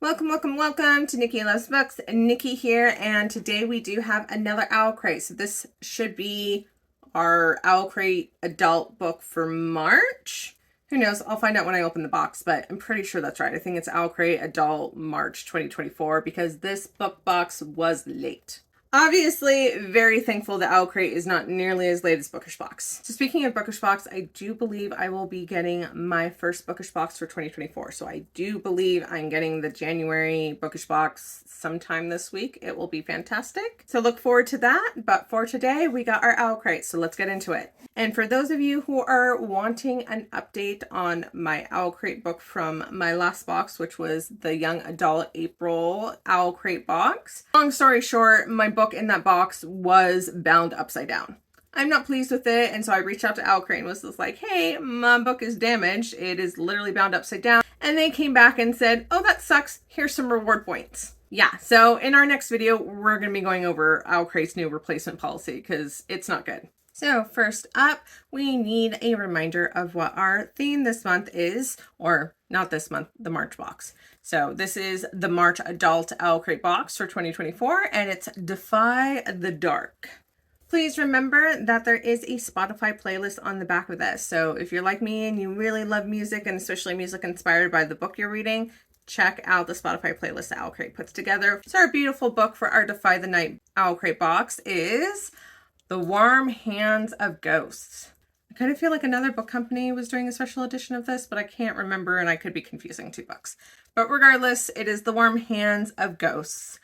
Welcome to Nikki Loves Books. Nikki here, and today we do have another OwlCrate. So this should be our OwlCrate adult book for March. Who knows? I'll find out when I open the box, but I'm pretty sure that's right. I think it's OwlCrate Adult March 2024 because this book box was late. Obviously, very thankful that OwlCrate is not nearly as late as Bookish Box. So speaking of Bookish Box, I do believe I will be getting my first Bookish Box for 2024. So I do believe I'm getting the January Bookish Box sometime this week. It will be fantastic. So look forward to that. But for today, we got our OwlCrate. So let's get into it. And for those of you who are wanting an update on my OwlCrate book from my last box, which was the Young Adult April OwlCrate box. Long story short, my book in that box was bound upside down. I'm not pleased with it, and so I reached out to OwlCrate and was just like, hey, my book is damaged. It is literally bound upside down. And they came back and said, oh, that sucks. Here's some reward points. Yeah, so in our next video, we're going to be going over OwlCrate's new replacement policy because it's not good. So first up, we need a reminder of what our theme this month is, or not this month, the March box. So this is the March Adult OwlCrate box for 2024, and it's Defy the Dark. Please remember that there is a Spotify playlist on the back of this. So if you're like me and you really love music, and especially music inspired by the book you're reading, check out the Spotify playlist that OwlCrate puts together. So our beautiful book for our Defy the Night OwlCrate box is The Warm Hands of Ghosts. I kind of feel like another book company was doing a special edition of this, but I can't remember and I could be confusing two books. But regardless, it is The Warm Hands of Ghosts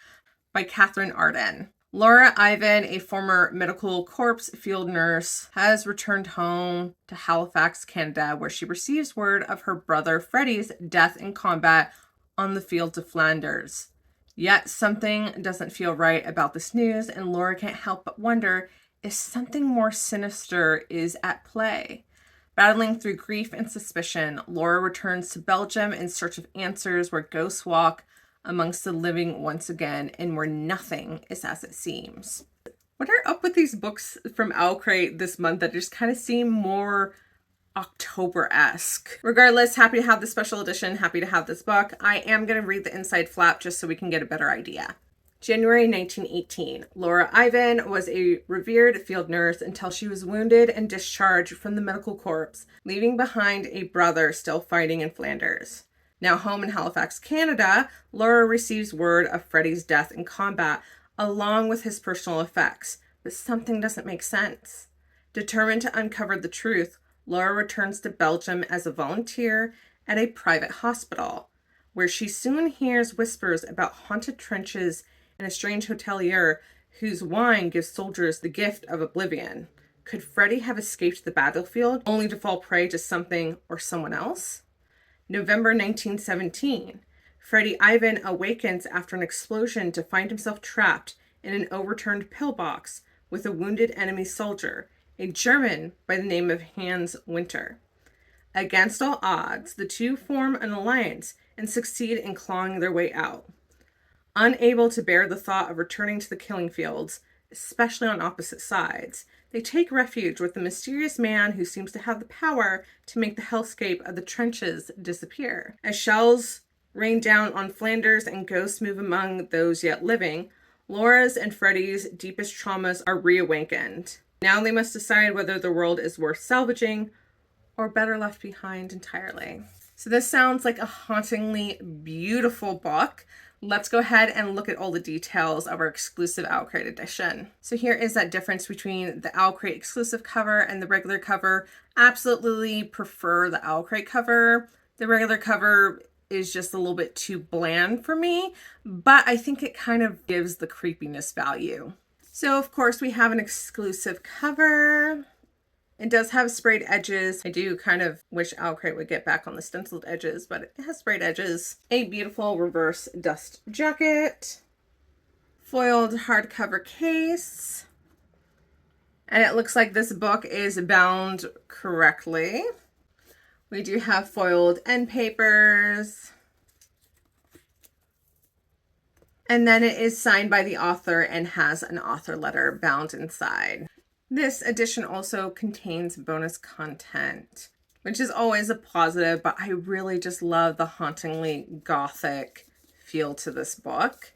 by Catherine Arden. Laura Ivan, a former medical corps field nurse, has returned home to Halifax, Canada, where she receives word of her brother Freddie's death in combat on the fields of Flanders. Yet something doesn't feel right about this news, and Laura can't help but wonder if something more sinister is at play. Battling through grief and suspicion, Laura returns to Belgium in search of answers where ghosts walk amongst the living once again and where nothing is as it seems. What are up with these books from OwlCrate this month that just kind of seem more October-esque? Regardless, happy to have the special edition, happy to have this book. I am going to read the inside flap just so we can get a better idea. January 1918. Laura Ivan was a revered field nurse until she was wounded and discharged from the medical corps, leaving behind a brother still fighting in Flanders. Now home in Halifax, Canada, Laura receives word of Freddie's death in combat, along with his personal effects, but something doesn't make sense. Determined to uncover the truth, Laura returns to Belgium as a volunteer at a private hospital, where she soon hears whispers about haunted trenches and a strange hotelier whose wine gives soldiers the gift of oblivion. Could Freddie have escaped the battlefield only to fall prey to something or someone else? November 1917. Freddie Ivan awakens after an explosion to find himself trapped in an overturned pillbox with a wounded enemy soldier, a German by the name of Hans Winter. Against all odds, the two form an alliance and succeed in clawing their way out. Unable to bear the thought of returning to the killing fields, especially on opposite sides, they take refuge with the mysterious man who seems to have the power to make the hellscape of the trenches disappear. As shells rain down on Flanders and ghosts move among those yet living, Laura's and Freddie's deepest traumas are reawakened. Now they must decide whether the world is worth salvaging or better left behind entirely. So this sounds like a hauntingly beautiful book. Let's go ahead and look at all the details of our exclusive OwlCrate edition. So here is that difference between the OwlCrate exclusive cover and the regular cover. Absolutely prefer the OwlCrate cover. The regular cover is just a little bit too bland for me, but I think it kind of gives the creepiness value. So of course we have an exclusive cover. It does have sprayed edges. I do kind of wish OwlCrate would get back on the stenciled edges, but it has sprayed edges. A beautiful reverse dust jacket. Foiled hardcover case. And it looks like this book is bound correctly. We do have foiled end papers. And then it is signed by the author and has an author letter bound inside. This edition also contains bonus content, which is always a positive, but I really just love the hauntingly gothic feel to this book.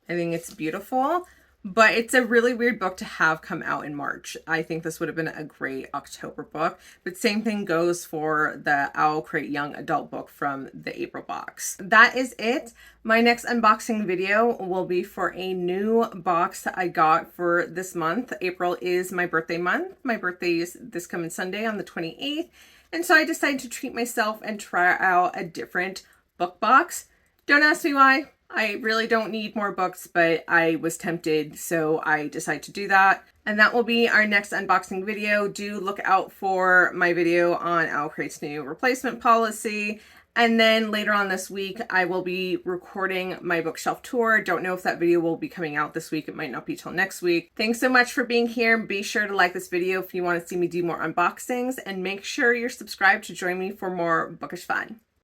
I think it's beautiful, but it's a really weird book to have come out in March. I think this would have been a great October book, but same thing goes for the OwlCrate Young Adult book from the April box. That is it. My next unboxing video will be for a new box that I got for this month. April is my birthday month. My birthday is this coming Sunday on the 28th. And so I decided to treat myself and try out a different book box. Don't ask me why. I really don't need more books, but I was tempted, so I decided to do that. And that will be our next unboxing video. Do look out for my video on OwlCrate's new replacement policy. And then later on this week, I will be recording my bookshelf tour. Don't know if that video will be coming out this week. It might not be till next week. Thanks so much for being here. Be sure to like this video if you want to see me do more unboxings, and make sure you're subscribed to join me for more bookish fun.